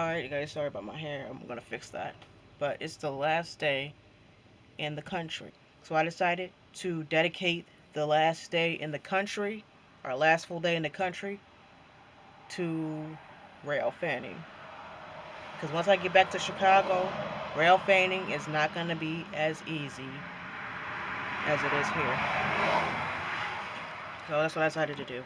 Alright, guys, sorry about my hair. I'm gonna fix that. But it's the last day in the country. So I decided to dedicate the last day in the country, our last full day in the country, to rail fanning. Because once I get back to Chicago, rail fanning is not going to be as easy as it is here. So that's what I decided to do.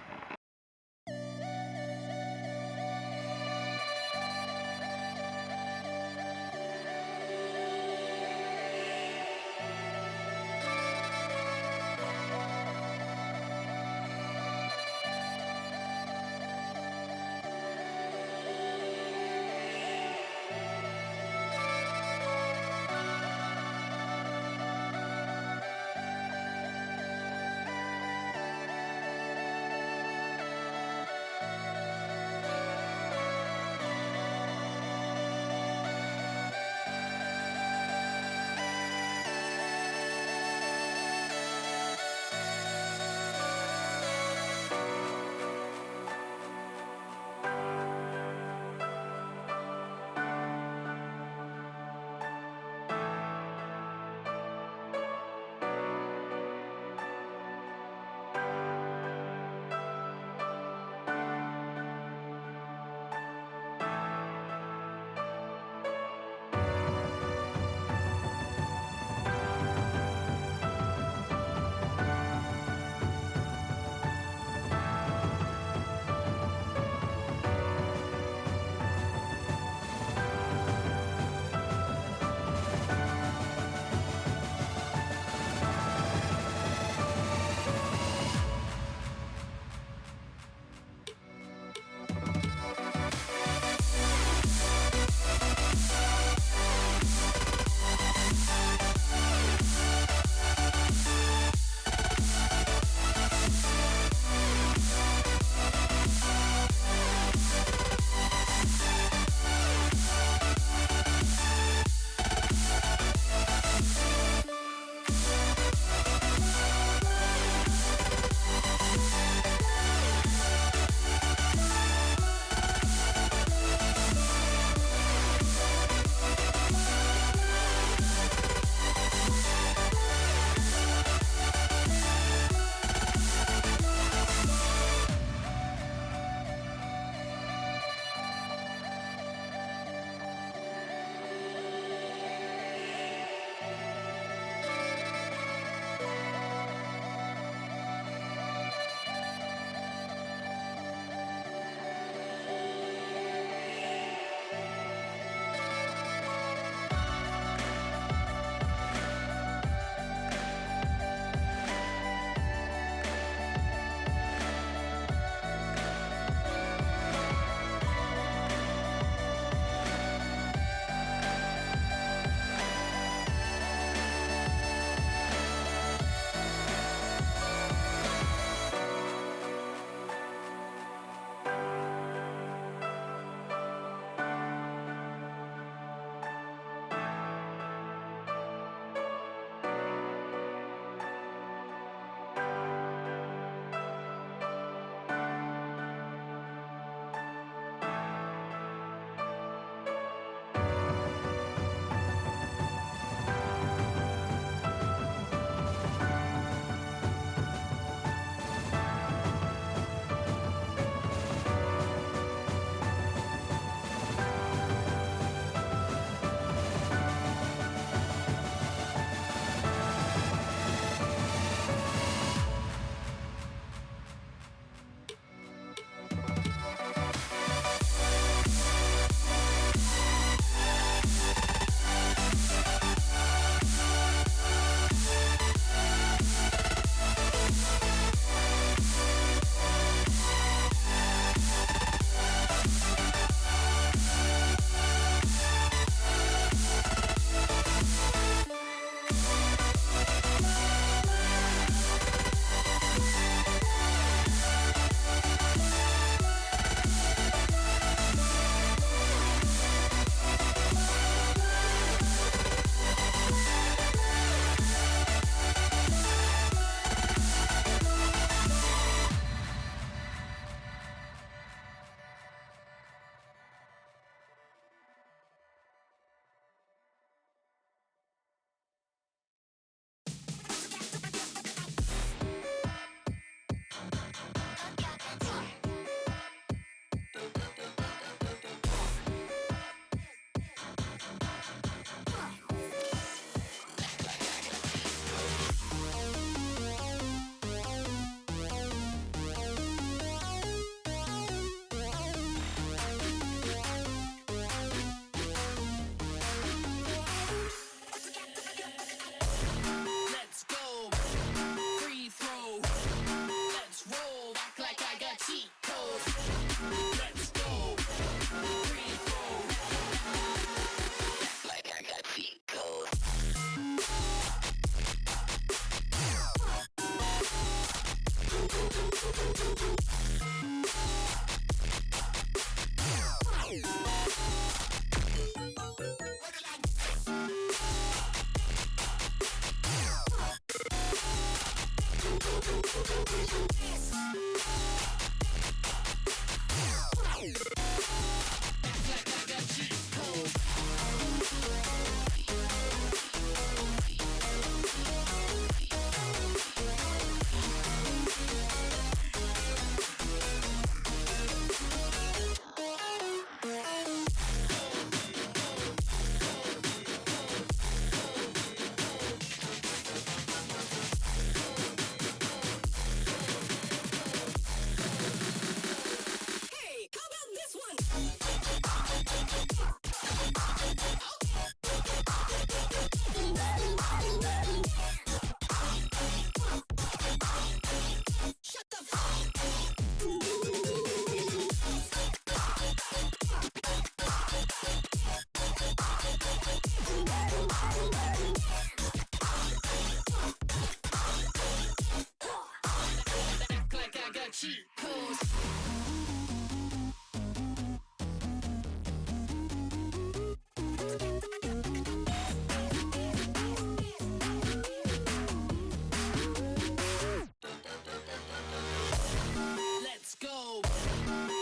Let's go.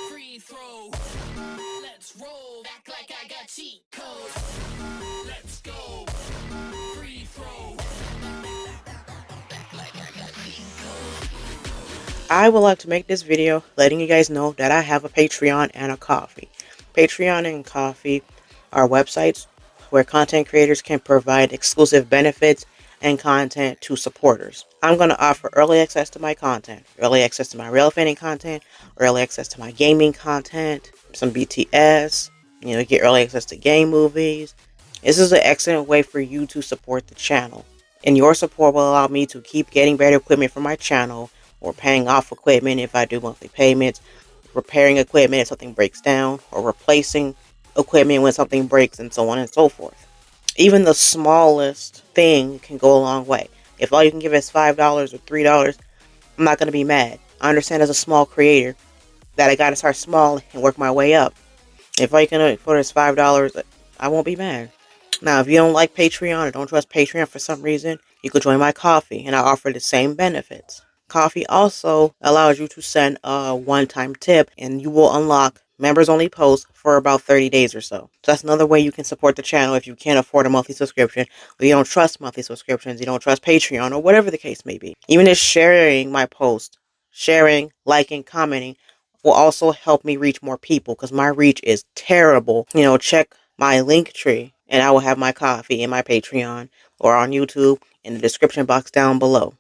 Free throw. Let's roll. Act like I got cheat codes. Let's go. Free throw. Act like I got cheat codes. I would like to make this video letting you guys know that I have a Patreon and a Ko-fi. Patreon and Ko-fi are websites where content creators can provide exclusive benefits and content to supporters. I'm going to offer early access to my content, early access to my Railfanning content, early access to my gaming content, some BTS, get early access to game movies. This is an excellent way for you to support the channel. And your support will allow me to keep getting better equipment for my channel, or paying off equipment if I do monthly payments, repairing equipment if something breaks down, or replacing equipment when something breaks, and so on and so forth. Even the smallest thing can go a long way. If all you can give is $5 or $3, I'm not going to be mad. I understand as a small creator that I got to start small and work my way up. If all you can afford is $5, I won't be mad. Now, if you don't like Patreon or don't trust Patreon for some reason, you could join my Ko-fi, and I offer the same benefits. Ko-fi also allows you to send a one-time tip, and you will unlock members-only posts for about 30 days or so. So that's another way you can support the channel if you can't afford a monthly subscription, or you don't trust monthly subscriptions, you don't trust Patreon, or whatever the case may be. Even just sharing my post, sharing, liking, commenting, will also help me reach more people, because my reach is terrible. Check my link tree, and I will have my Ko-fi and my Patreon, or on YouTube, in the description box down below.